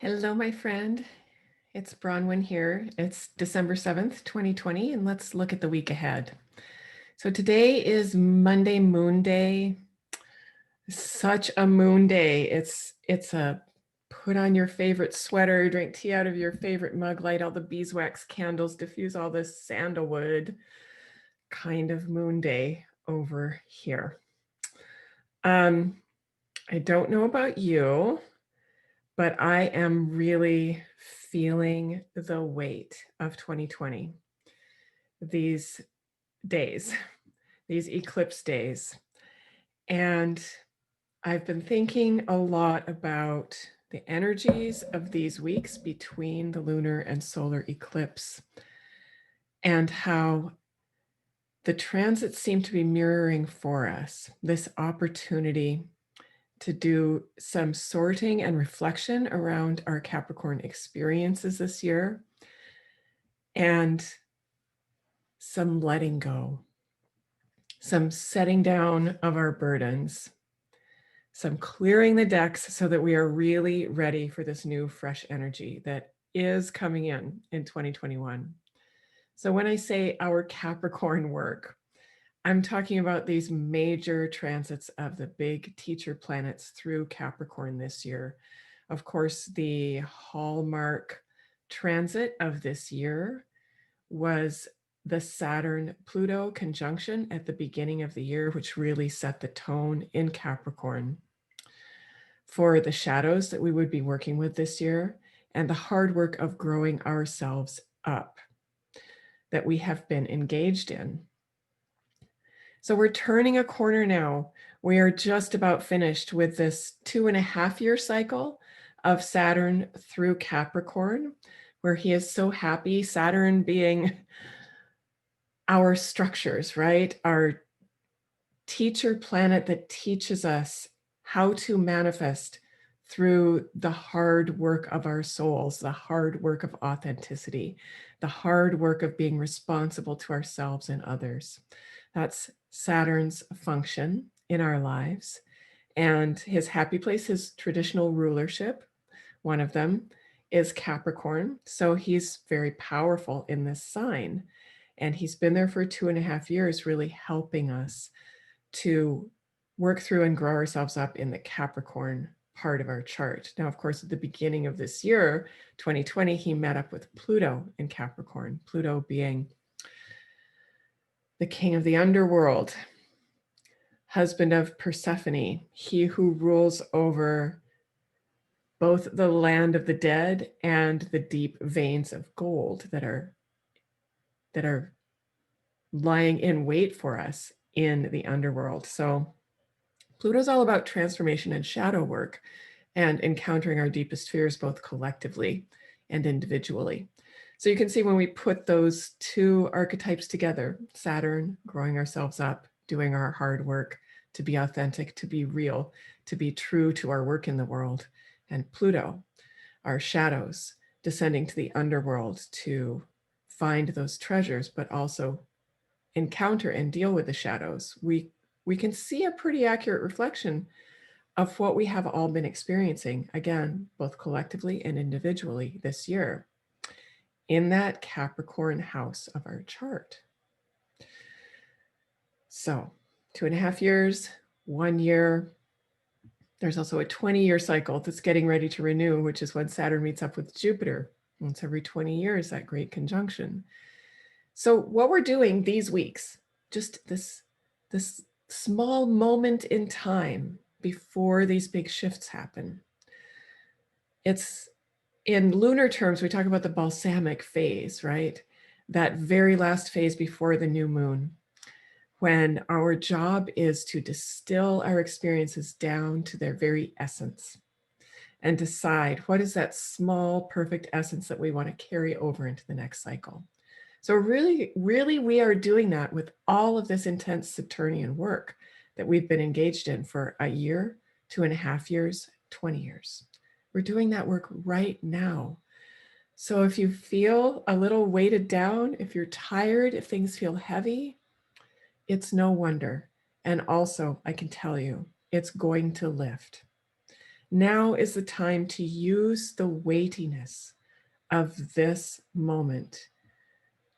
Hello, my friend. It's Bronwyn here. It's December 7th, 2020, and let's look at the week ahead. So today is Monday Moon Day. Such a moon day. It's a put on your favorite sweater, drink tea out of your favorite mug, light all the beeswax candles, diffuse all this sandalwood kind of moon day over here. I don't know about you, but I am really feeling the weight of 2020. These days, these eclipse days. And I've been thinking a lot about the energies of these weeks between the lunar and solar eclipse and how the transits seem to be mirroring for us this opportunity to do some sorting and reflection around our Capricorn experiences this year and some letting go, some setting down of our burdens, some clearing the decks so that we are really ready for this new fresh energy that is coming in 2021. So when I say our Capricorn work, I'm talking about these major transits of the big teacher planets through Capricorn this year. Of course, the hallmark transit of this year was the Saturn-Pluto conjunction at the beginning of the year, which really set the tone in Capricorn for the shadows that we would be working with this year and the hard work of growing ourselves up that we have been engaged in. So we're turning a corner now. We are just about finished with this 2.5-year cycle of Saturn through Capricorn, where he is so happy, Saturn being our structures, right? Our teacher planet that teaches us how to manifest through the hard work of our souls, the hard work of authenticity, the hard work of being responsible to ourselves and others. That's Saturn's function in our lives. And his happy place, his traditional rulership, one of them is Capricorn. So he's very powerful in this sign. And he's been there for 2.5 years, really helping us to work through and grow ourselves up in the Capricorn part of our chart. Now, of course, at the beginning of this year, 2020, he met up with Pluto in Capricorn, Pluto being the king of the underworld, husband of Persephone, he who rules over both the land of the dead and the deep veins of gold that are lying in wait for us in the underworld. So Pluto's all about transformation and shadow work and encountering our deepest fears, both collectively and individually. So you can see when we put those two archetypes together, Saturn, growing ourselves up, doing our hard work to be authentic, to be real, to be true to our work in the world, and Pluto, our shadows, descending to the underworld to find those treasures, but also encounter and deal with the shadows. We can see a pretty accurate reflection of what we have all been experiencing, again, both collectively and individually this year in that Capricorn house of our chart. So 2.5 years, 1 year. There's also a 20-year cycle that's getting ready to renew, which is when Saturn meets up with Jupiter. Once every 20 years, that great conjunction. So what we're doing these weeks, just this small moment in time before these big shifts happen. It's in lunar terms, we talk about the balsamic phase, right? That very last phase before the new moon, when our job is to distill our experiences down to their very essence and decide what is that small, perfect essence that we want to carry over into the next cycle. So really, we are doing that with all of this intense Saturnian work that we've been engaged in for a year, 2.5 years, 20 years. We're doing that work right now. So if you feel a little weighted down, if you're tired, if things feel heavy, it's no wonder. And also, I can tell you, it's going to lift. Now is the time to use the weightiness of this moment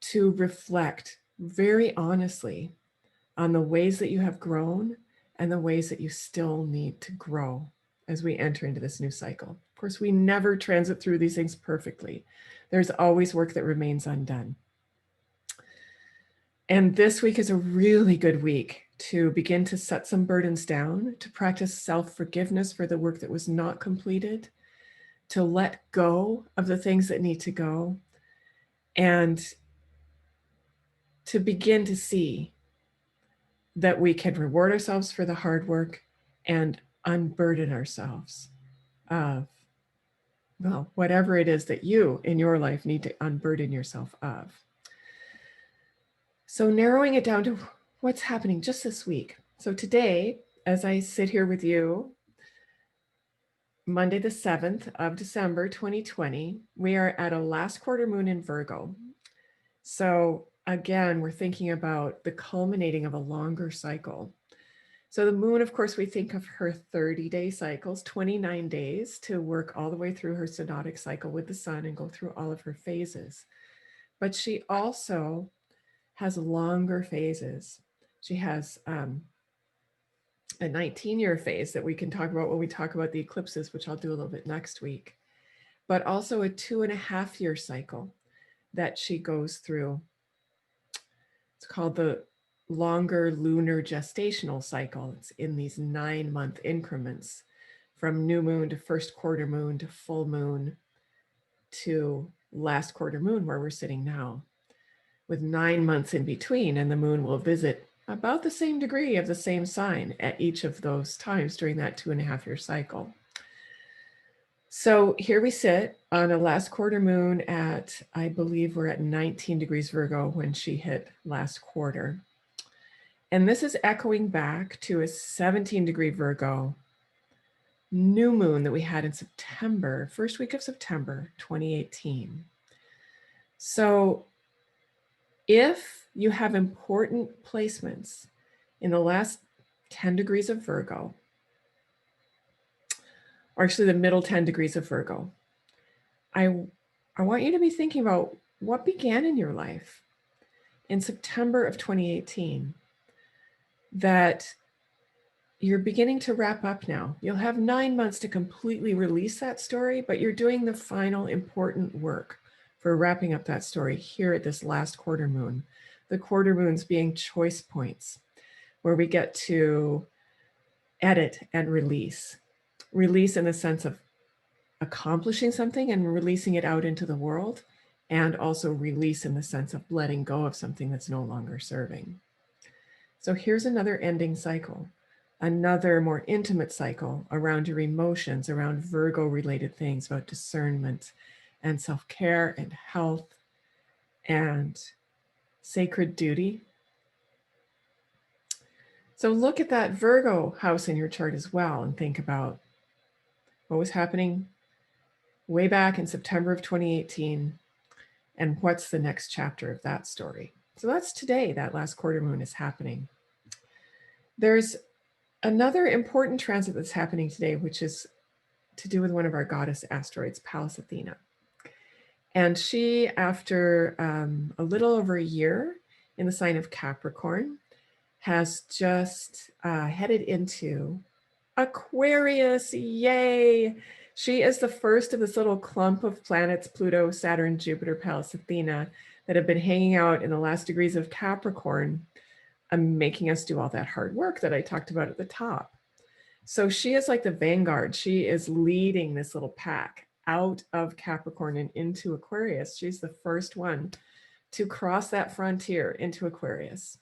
to reflect very honestly on the ways that you have grown and the ways that you still need to grow as we enter into this new cycle. Of course, we never transit through these things perfectly. There's always work that remains undone. And this week is a really good week to begin to set some burdens down, to practice self-forgiveness for the work that was not completed, to let go of the things that need to go, and to begin to see that we can reward ourselves for the hard work and unburden ourselves of, well, whatever it is that you in your life need to unburden yourself of. So narrowing it down to what's happening just this week. So today, as I sit here with you, Monday the 7th of December, 2020, we are at a last quarter moon in Virgo. So again, we're thinking about the culminating of a longer cycle. So the moon, of course, we think of her 30-day cycles, 29 days to work all the way through her synodic cycle with the sun and go through all of her phases. But she also has longer phases. She has a 19-year phase that we can talk about when we talk about the eclipses, which I'll do a little bit next week, but also a 2.5-year cycle that she goes through. It's called the longer lunar gestational cycle. It's in these 9-month increments from new moon to first quarter moon to full moon to last quarter moon where we're sitting now, with 9 months in between, and the moon will visit about the same degree of the same sign at each of those times during that 2.5-year cycle. So here we sit on a last quarter moon at, I believe we're at 19 degrees Virgo when she hit last quarter. And this is echoing back to a 17-degree Virgo new moon that we had in September, first week of September, 2018. So if you have important placements in the last 10 degrees of Virgo, or actually the middle 10 degrees of Virgo, I want you to be thinking about what began in your life in September of 2018 that you're beginning to wrap up now. You'll have 9 months to completely release that story, but you're doing the final important work for wrapping up that story here at this last quarter moon. The quarter moons being choice points where we get to edit and release. Release in the sense of accomplishing something and releasing it out into the world, and also release in the sense of letting go of something that's no longer serving. So here's another ending cycle, another more intimate cycle around your emotions, around Virgo related things, about discernment and self-care and health and sacred duty. So look at that Virgo house in your chart as well and think about what was happening way back in September of 2018 and what's the next chapter of that story. So that's today, that last quarter moon is happening. There's another important transit that's happening today, which is to do with one of our goddess asteroids, Pallas Athena. And she, after a little over a year in the sign of Capricorn, has just headed into Aquarius. Yay! She is the first of this little clump of planets, Pluto, Saturn, Jupiter, Pallas Athena, that have been hanging out in the last degrees of Capricorn, making us do all that hard work that I talked about at the top. So she is like the vanguard. She is leading this little pack out of Capricorn and into Aquarius. She's the first one to cross that frontier into Aquarius.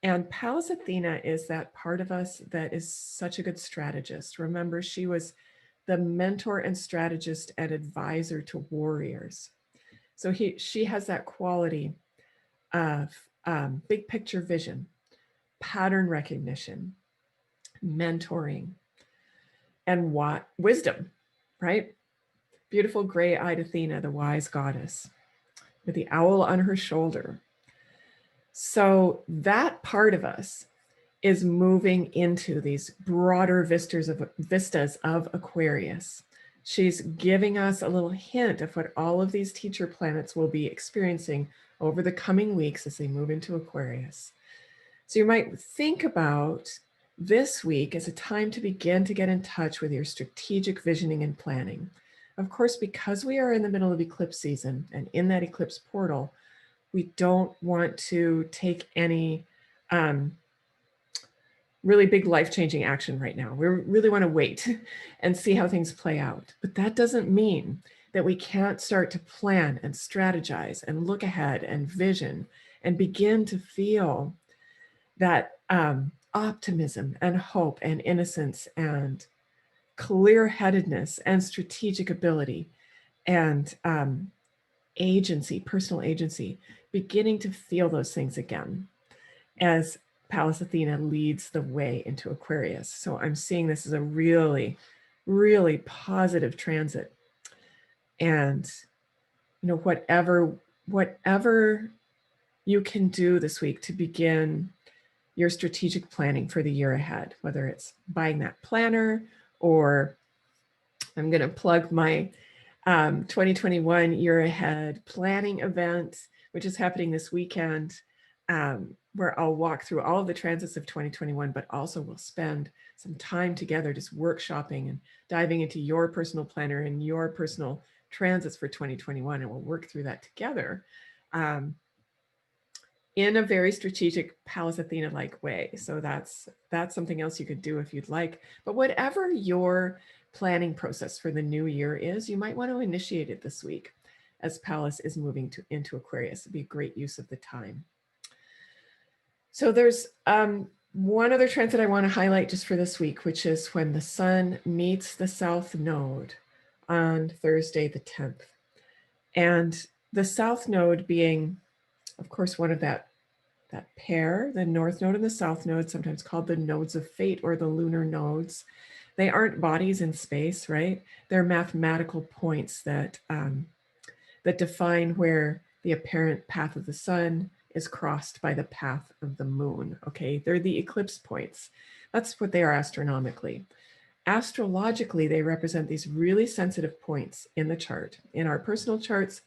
And Pallas Athena is that part of us that is such a good strategist. Remember, she was the mentor and strategist and advisor to warriors. So she has that quality of big picture vision, pattern recognition, mentoring, and what wisdom, right? Beautiful gray-eyed Athena, the wise goddess, with the owl on her shoulder. So that part of us is moving into these broader vistas of Aquarius. She's giving us a little hint of what all of these teacher planets will be experiencing over the coming weeks as they move into Aquarius. So you might think about this week as a time to begin to get in touch with your strategic visioning and planning. Of course, because we are in the middle of eclipse season and in that eclipse portal, we don't want to take any really big life-changing action right now. We really want to wait and see how things play out. But that doesn't mean that we can't start to plan and strategize and look ahead and vision and begin to feel that optimism and hope and innocence and clear-headedness and strategic ability and agency, personal agency, beginning to feel those things again as Pallas Athena leads the way into Aquarius. So I'm seeing this as a really, really positive transit. And, you know, whatever you can do this week to begin your strategic planning for the year ahead, whether it's buying that planner, or I'm going to plug my 2021 year ahead planning event, which is happening this weekend, where I'll walk through all of the transits of 2021, but also we'll spend some time together just workshopping and diving into your personal planner and your personal transits for 2021, and we'll work through that together in a very strategic Pallas Athena-like way. So that's something else you could do if you'd like. But whatever your planning process for the new year is, you might want to initiate it this week as Pallas is moving into Aquarius. It'd be a great use of the time. So there's one other transit I want to highlight just for this week, which is when the sun meets the South Node on Thursday the 10th. And the South Node being, of course, one of that pair, the North Node and the South Node, sometimes called the nodes of fate or the lunar nodes. They aren't bodies in space, right? They're mathematical points that define where the apparent path of the sun is crossed by the path of the moon, okay? They're the eclipse points. That's what they are astronomically. Astrologically, they represent these really sensitive points in the chart, in our personal charts,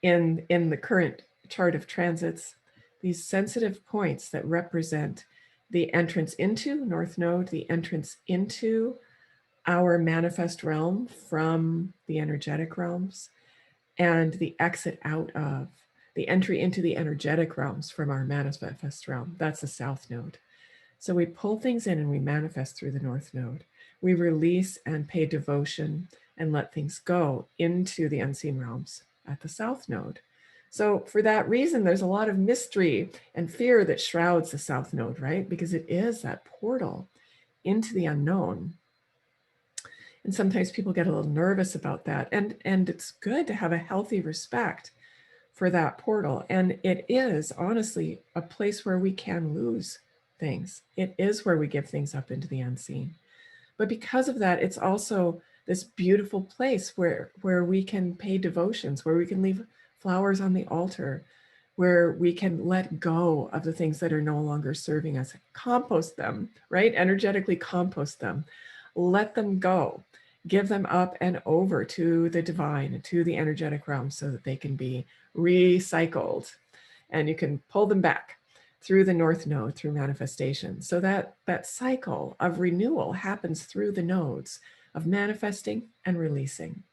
in the current chart of transits, these sensitive points that represent the entrance into North Node, the entrance into our manifest realm from the energetic realms, and the exit out of, the entry into the energetic realms from our manifest realm. That's the South Node. So we pull things in and we manifest through the North Node. We release and pay devotion and let things go into the unseen realms at the South Node. So for that reason, there's a lot of mystery and fear that shrouds the South Node, right? Because it is that portal into the unknown. And sometimes people get a little nervous about that. And it's good to have a healthy respect for that portal. And it is honestly a place where we can lose things. It is where we give things up into the unseen. But because of that, it's also this beautiful place where we can pay devotions, where we can leave flowers on the altar, where we can let go of the things that are no longer serving us, compost them, right? Energetically compost them, let them go, give them up and over to the divine, to the energetic realm so that they can be recycled. And you can pull them back through the North Node, through manifestation. So that cycle of renewal happens through the nodes of manifesting and releasing.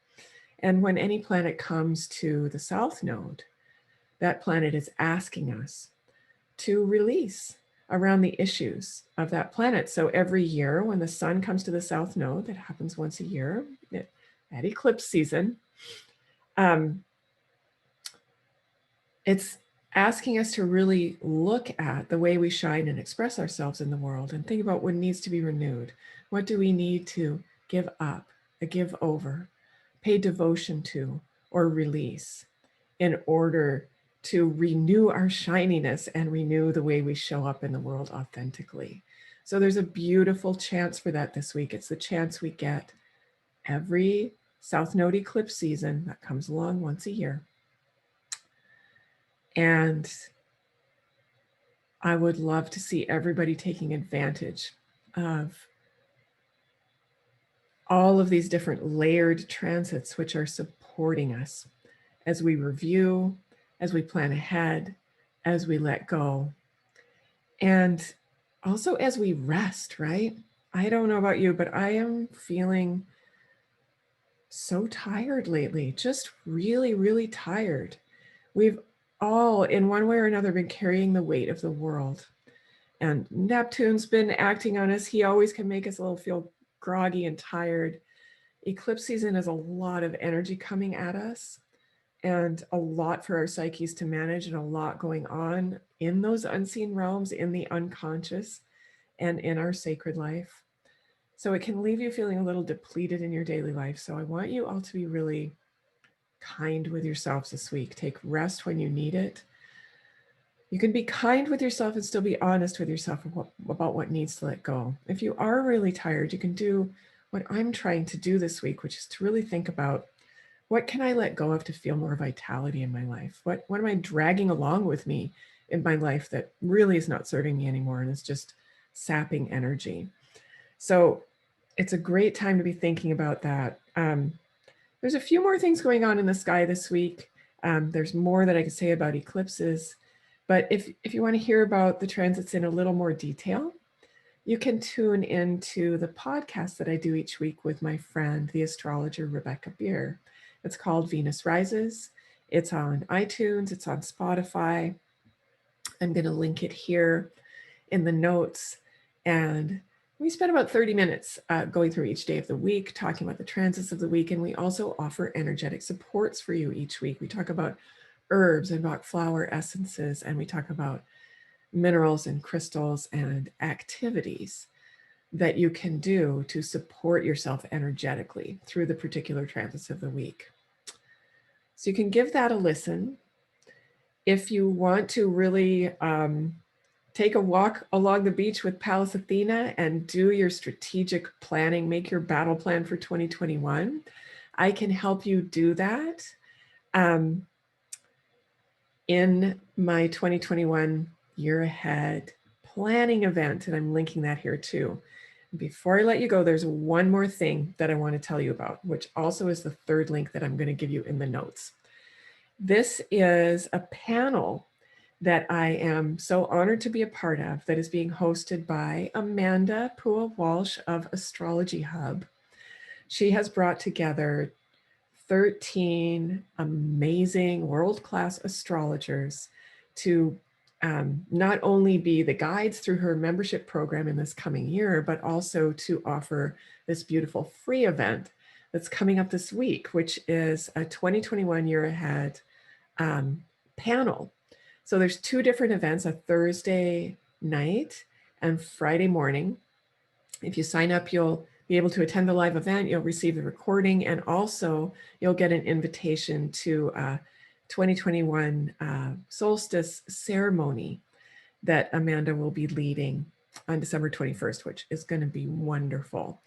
And when any planet comes to the South Node, that planet is asking us to release around the issues of that planet. So every year when the sun comes to the South Node, that happens once a year at eclipse season, it's asking us to really look at the way we shine and express ourselves in the world and think about what needs to be renewed. What do we need to give up, give over, pay devotion to, or release in order to renew our shininess and renew the way we show up in the world authentically. So there's a beautiful chance for that this week. It's the chance we get every South Node eclipse season that comes along once a year. And I would love to see everybody taking advantage of all of these different layered transits which are supporting us as we review, as we plan ahead, as we let go, and also as we rest, right? I don't know about you, but I am feeling so tired lately, just really, really tired. We've all, in one way or another, been carrying the weight of the world. And Neptune's been acting on us. He always can make us a little feel groggy and tired. Eclipse season is a lot of energy coming at us and a lot for our psyches to manage and a lot going on in those unseen realms, in the unconscious and in our sacred life. So it can leave you feeling a little depleted in your daily life. So I want you all to be really kind with yourselves this week. Take rest when you need it. You can be kind with yourself and still be honest with yourself about what needs to let go. If you are really tired, you can do what I'm trying to do this week, which is to really think about, what can I let go of to feel more vitality in my life? What am I dragging along with me in my life that really is not serving me anymore and is just sapping energy? So it's a great time to be thinking about that. There's a few more things going on in the sky this week. There's more that I could say about eclipses, but if you want to hear about the transits in a little more detail, you can tune into the podcast that I do each week with my friend, the astrologer Rebecca Beer. It's called Venus Rises. It's on iTunes, it's on Spotify. I'm going to link it here in the notes. And we spend about 30 minutes going through each day of the week, talking about the transits of the week. And we also offer energetic supports for you each week. We talk about herbs and about flower essences, and we talk about minerals and crystals and activities that you can do to support yourself energetically through the particular transits of the week. So you can give that a listen. If you want to really take a walk along the beach with Pallas Athena and do your strategic planning, make your battle plan for 2021, I can help you do that in my 2021 year ahead planning event. And I'm linking that here too. Before I let you go, there's one more thing that I want to tell you about, which also is the third link that I'm going to give you in the notes. This is a panel that I am so honored to be a part of that is being hosted by Amanda Pua Walsh of Astrology Hub. She has brought together 13 amazing world-class astrologers to not only be the guides through her membership program in this coming year, but also to offer this beautiful free event that's coming up this week, which is a 2021 year ahead panel. So there's two different events, a Thursday night and Friday morning. If you sign up, you'll be able to attend the live event, you'll receive the recording, and also you'll get an invitation to a 2021 solstice ceremony that Amanda will be leading on December 21st, which is going to be wonderful.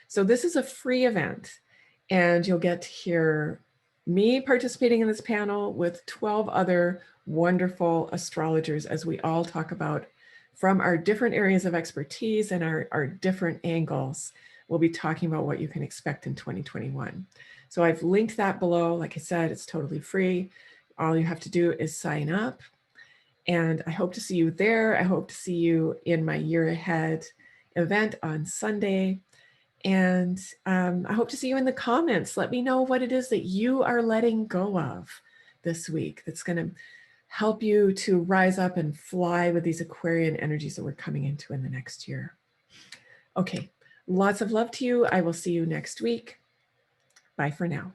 So this is a free event, and you'll get to hear me participating in this panel with 12 other wonderful astrologers as we all talk about, from our different areas of expertise and our different angles, we'll be talking about what you can expect in 2021. So I've linked that below. Like I said, it's totally free. All you have to do is sign up. And I hope to see you there. I hope to see you in my year ahead event on Sunday. And I hope to see you in the comments. Let me know what it is that you are letting go of this week that's going to help you to rise up and fly with these Aquarian energies that we're coming into in the next year. Okay, lots of love to you. I will see you next week. Bye for now.